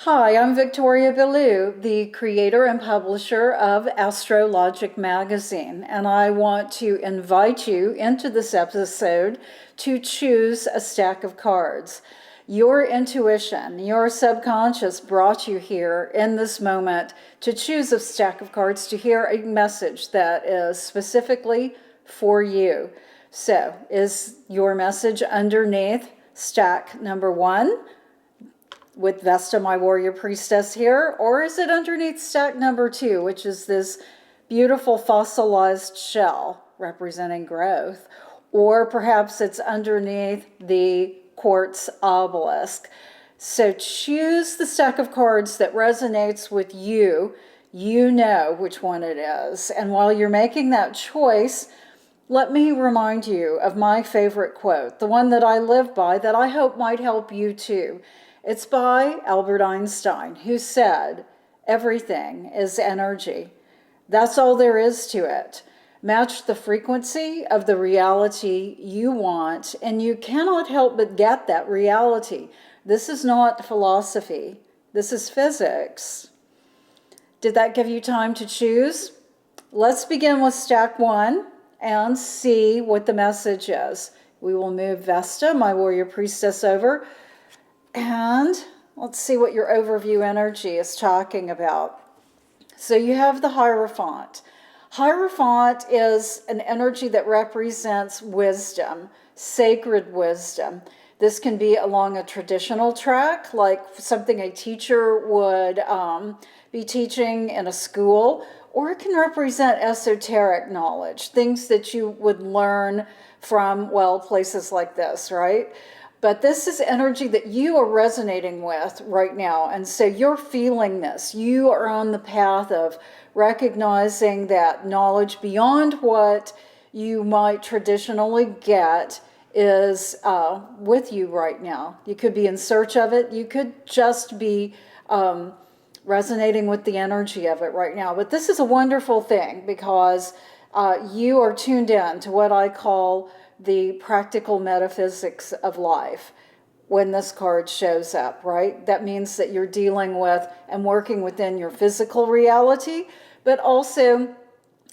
Hi, I'm Victoria Ballou, the creator and publisher of Astrologic Magazine, and I want to invite you into this episode to choose a stack of cards. Your intuition, your subconscious brought you here in this moment to choose a stack of cards to hear a message that is specifically for you. So, is your message underneath stack number 1? With Vesta, my warrior priestess here, or is it underneath stack number 2, which is this beautiful fossilized shell representing growth, or perhaps it's underneath the quartz obelisk. So choose the stack of cards that resonates with you. You know which one it is. And while you're making that choice, let me remind you of my favorite quote, the one that I live by that I hope might help you too. It's by Albert Einstein, who said, "Everything is energy." That's all there is to it. Match the frequency of the reality you want, and you cannot help but get that reality. This is not philosophy. This is physics. Did that give you time to choose? Let's begin with stack 1 and see what the message is. We will move Vesta, my warrior priestess, over. And let's see what your overview energy is talking about. So you have the Hierophant. Hierophant is an energy that represents wisdom, sacred wisdom. This can be along a traditional track, like something a teacher would be teaching in a school, or it can represent esoteric knowledge, things that you would learn from, well, places like this, right? But this is energy that you are resonating with right now. And so you're feeling this. You are on the path of recognizing that knowledge beyond what you might traditionally get is with you right now. You could be in search of it. You could just be resonating with the energy of it right now. But this is a wonderful thing because you are tuned in to what I call the practical metaphysics of life when this card shows up, right? That means that you're dealing with and working within your physical reality, but also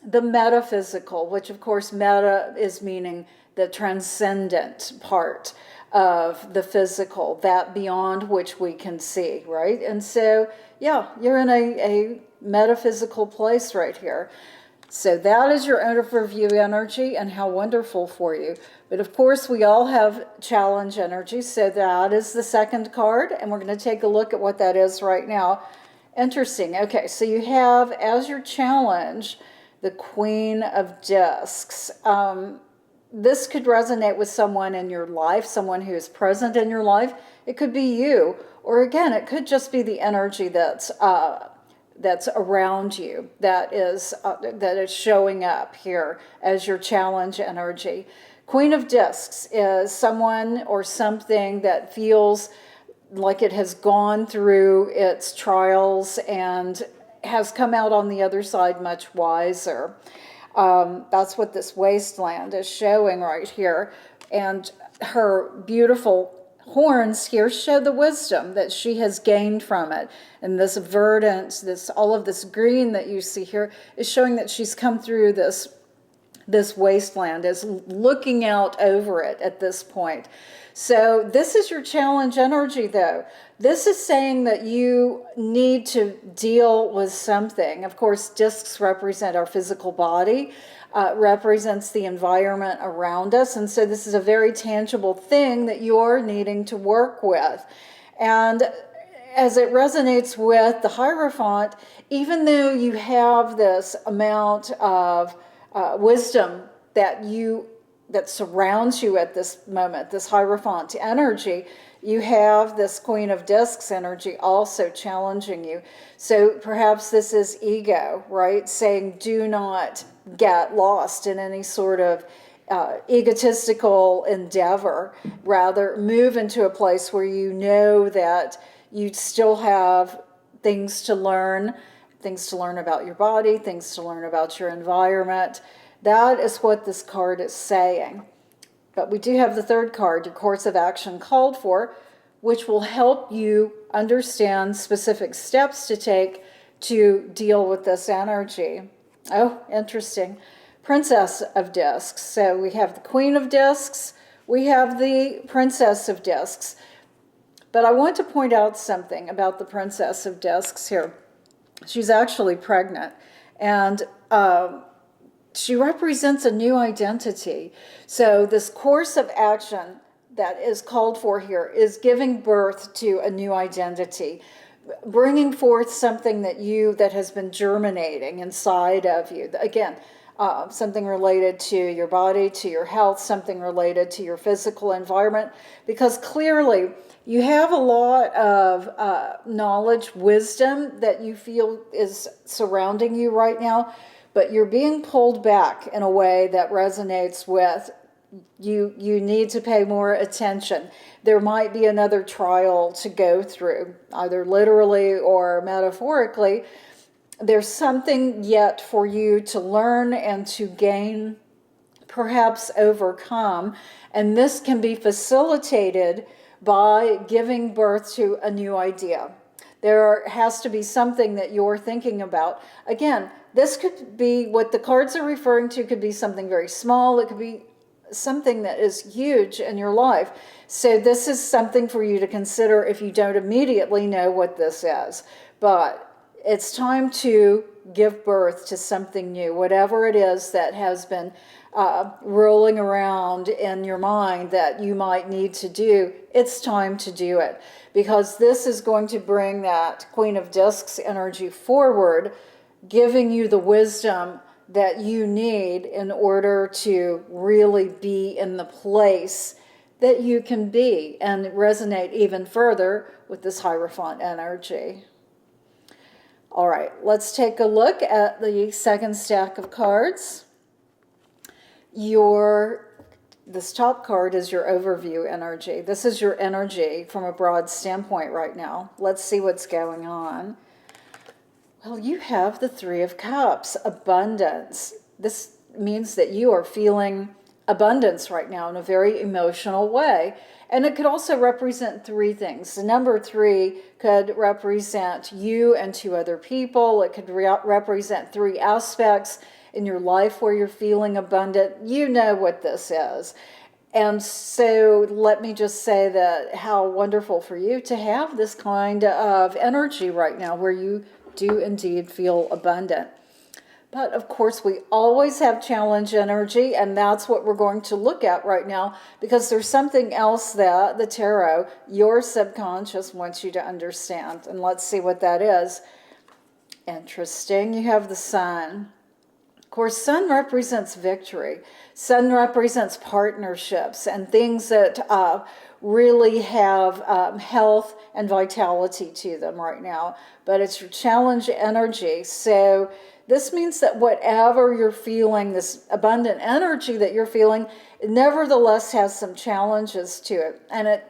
the metaphysical, which of course meta is meaning the transcendent part of the physical, that beyond which we can see, right? And so, yeah, you're in a metaphysical place right here. So that is your overview energy, and how wonderful for you. But of course, we all have challenge energy, so that is the second card, and we're going to take a look at what that is right now. Interesting. Okay, so you have as your challenge the Queen of Discs. This could resonate with someone in your life, someone who is present in your life. It could be you, or again, it could just be the energy that's around you, that is showing up here as your challenge energy. Queen of Discs is someone or something that feels like it has gone through its trials and has come out on the other side much wiser. That's what this wasteland is showing right here. And her beautiful horns here show the wisdom that she has gained from it. And this verdant, all of this green that you see here is showing that she's come through this wasteland, is looking out over it at this point. So this is your challenge energy, though. This is saying that you need to deal with something. Of course, discs represent our physical body, represents the environment around us. And so this is a very tangible thing that you're needing to work with. And as it resonates with the Hierophant, even though you have this amount of wisdom that surrounds you at this moment, this Hierophant energy, you have this Queen of Discs energy also challenging you. So perhaps this is ego, right? Saying do not get lost in any sort of egotistical endeavor. Rather, move into a place where you know that you still have things to learn about your body, things to learn about your environment. That is what this card is saying. But we do have the third card, your course of action called for, which will help you understand specific steps to take to deal with this energy. Oh, interesting. Princess of Discs. So we have the Queen of Discs, we have the Princess of Discs. But I want to point out something about the Princess of Discs here. She's actually pregnant, and she represents a new identity. So this course of action that is called for here is giving birth to a new identity, bringing forth something that has been germinating inside of you. Again, something related to your body, to your health, something related to your physical environment, because clearly you have a lot of knowledge, wisdom that you feel is surrounding you right now, but you're being pulled back in a way that resonates with you need to pay more attention. There might be another trial to go through, either literally or metaphorically. There's something yet for you to learn and to gain, perhaps overcome, and this can be facilitated by giving birth to a new idea. There has to be something that you're thinking about. Again, this could be what the cards are referring to, could be something very small. It could be something that is huge in your life. So this is something for you to consider if you don't immediately know what this is. But it's time to give birth to something new, whatever it is that has been rolling around in your mind that you might need to do. It's time to do it, because this is going to bring that Queen of Discs energy forward, giving you the wisdom that you need in order to really be in the place that you can be and resonate even further with this Hierophant energy. All right, let's take a look at the second stack of cards. This top card is your overview energy. This is your energy from a broad standpoint right now. Let's see what's going on. Well, you have the Three of Cups, abundance. This means that you are feeling abundance right now in a very emotional way. And it could also represent three things. The number 3 could represent you and 2 other people. It could represent 3 aspects in your life where you're feeling abundant. You know what this is. And so let me just say that how wonderful for you to have this kind of energy right now where you do indeed feel abundant. But of course, we always have challenge energy, and that's what we're going to look at right now, because there's something else that the tarot, your subconscious, wants you to understand. And let's see what that is. Interesting. You have the Sun. Of course, Sun represents victory. Sun represents partnerships and things that really have health and vitality to them right now. But it's your challenge energy. So this means that whatever you're feeling, this abundant energy that you're feeling, nevertheless has some challenges to it. And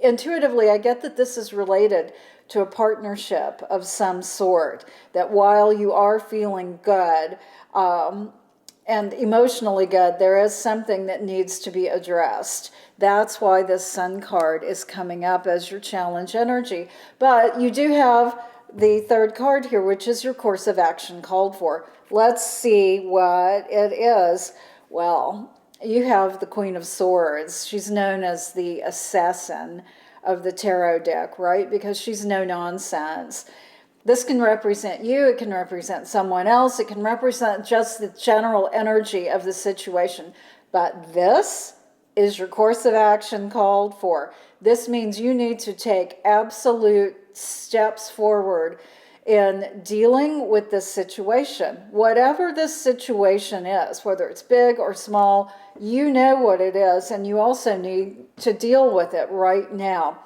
intuitively, I get that this is related to a partnership of some sort, that while you are feeling good and emotionally good, there is something that needs to be addressed. That's why this Sun card is coming up as your challenge energy. But you do have the third card here, which is your course of action called for. Let's see what it is. Well, you have the Queen of Swords. She's known as the assassin of the tarot deck, right? Because she's no nonsense. This can represent you, it can represent someone else, it can represent just the general energy of the situation. But this is your course of action called for. This means you need to take absolute steps forward in dealing with this situation. Whatever this situation is, whether it's big or small, you know what it is, and you also need to deal with it right now.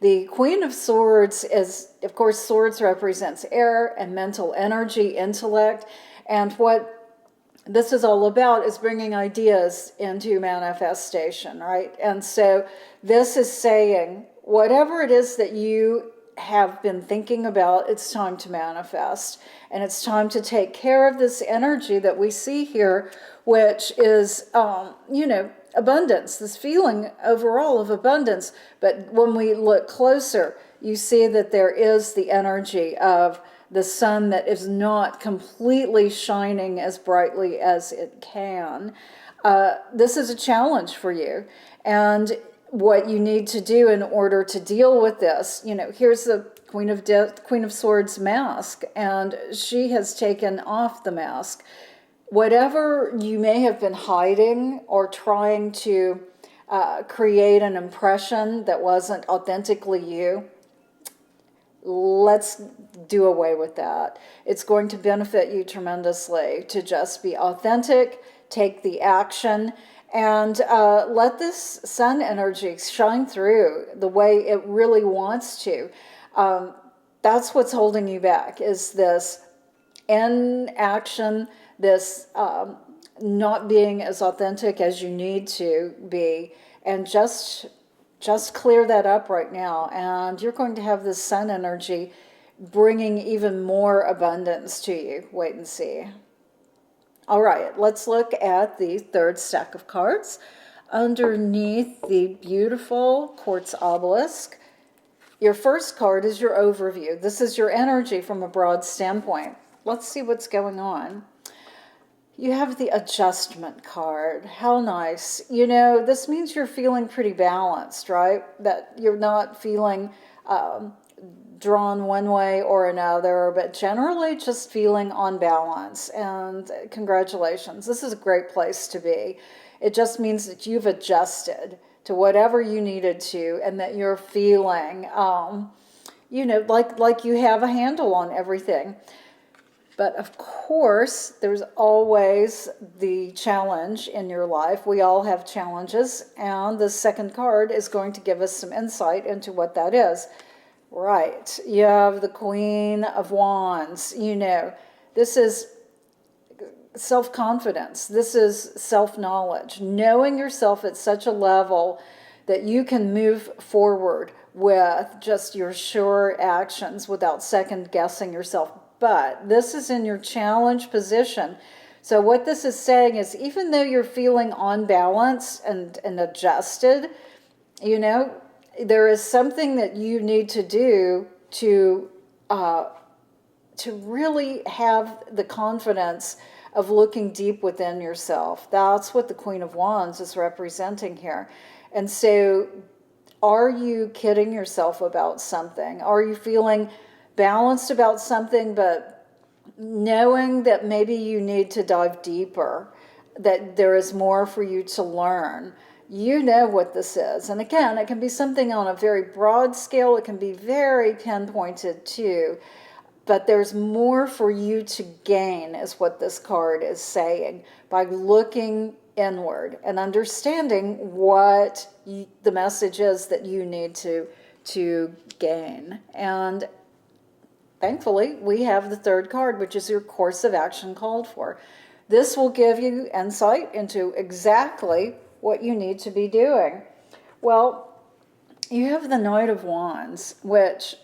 The Queen of Swords is, of course, swords represents air and mental energy, intellect, and what this is all about is bringing ideas into manifestation, right? And so this is saying, whatever it is that you have been thinking about, it's time to manifest. And it's time to take care of this energy that we see here, which is, abundance, this feeling overall of abundance. But when we look closer, you see that there is the energy of the sun that is not completely shining as brightly as it can. This is a challenge for you. And what you need to do in order to deal with this, here's the Queen of Swords mask, and she has taken off the mask. Whatever you may have been hiding or trying to create an impression that wasn't authentically you, let's do away with that. It's going to benefit you tremendously to just be authentic, take the action, and let this sun energy shine through the way it really wants to. That's what's holding you back, is this inaction, this not being as authentic as you need to be, and just clear that up right now, and you're going to have this sun energy bringing even more abundance to you. Wait and see. All right, let's look at the third stack of cards. Underneath the beautiful quartz obelisk, your first card is your overview. This is your energy from a broad standpoint. Let's see what's going on. You have the adjustment card. How nice. This means you're feeling pretty balanced, right? That you're not feeling drawn one way or another, but generally just feeling on balance. And congratulations. This is a great place to be. It just means that you've adjusted to whatever you needed to, and that you're feeling, like you have a handle on everything. But of course, there's always the challenge in your life. We all have challenges, and the second card is going to give us some insight into what that is. Right, you have the Queen of Wands. This is self-confidence. This is self-knowledge, knowing yourself at such a level that you can move forward with just your sure actions without second-guessing yourself. But this is in your challenge position. So what this is saying is, even though you're feeling on balance and adjusted, there is something that you need to do to really have the confidence of looking deep within yourself. That's what the Queen of Wands is representing here. And so, are you kidding yourself about something? Are you feeling balanced about something, but knowing that maybe you need to dive deeper, that there is more for you to learn? You know what this is. And again, it can be something on a very broad scale. It can be very pinpointed too. But there's more for you to gain, is what this card is saying, by looking inward and understanding what the message is that you need to gain. And thankfully, we have the third card, which is your course of action called for. This will give you insight into exactly what you need to be doing. Well, you have the Knight of Wands, which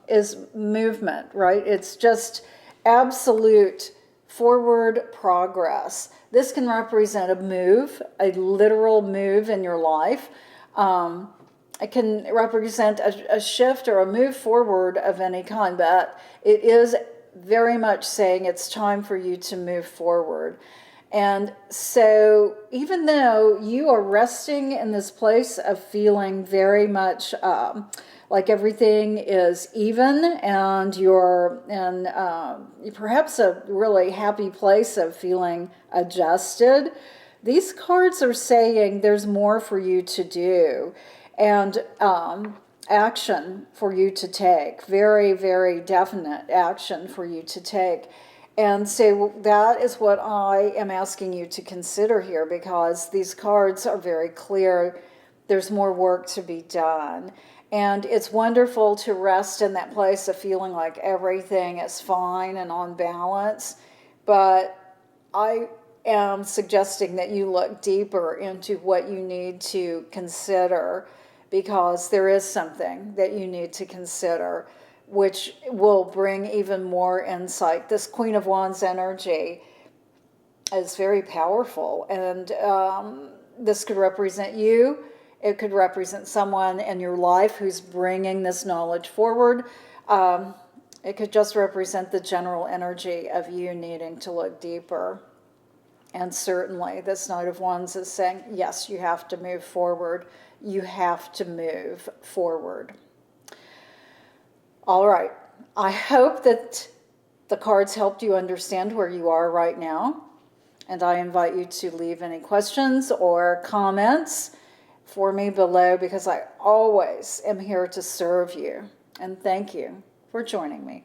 is movement, right? It's just absolute forward progress. This can represent a move, a literal move in your life. It can represent a shift or a move forward of any kind, but it is very much saying it's time for you to move forward. And so even though you are resting in this place of feeling very much like everything is even, and you're in perhaps a really happy place of feeling adjusted, these cards are saying there's more for you to do, and action for you to take, very, very definite action for you to take. And so that is what I am asking you to consider here, because these cards are very clear. There's more work to be done. And it's wonderful to rest in that place of feeling like everything is fine and on balance. But I am suggesting that you look deeper into what you need to consider, because there is something that you need to consider, which will bring even more insight. This Queen of Wands energy is very powerful, and This could represent you. It could represent someone in your life who's bringing this knowledge forward. It could just represent the general energy of you needing to look deeper. And certainly this Knight of Wands is saying, yes, you have to move forward. You have to move forward. All right. I hope that the cards helped you understand where you are right now. And I invite you to leave any questions or comments for me below, because I always am here to serve you. And thank you for joining me.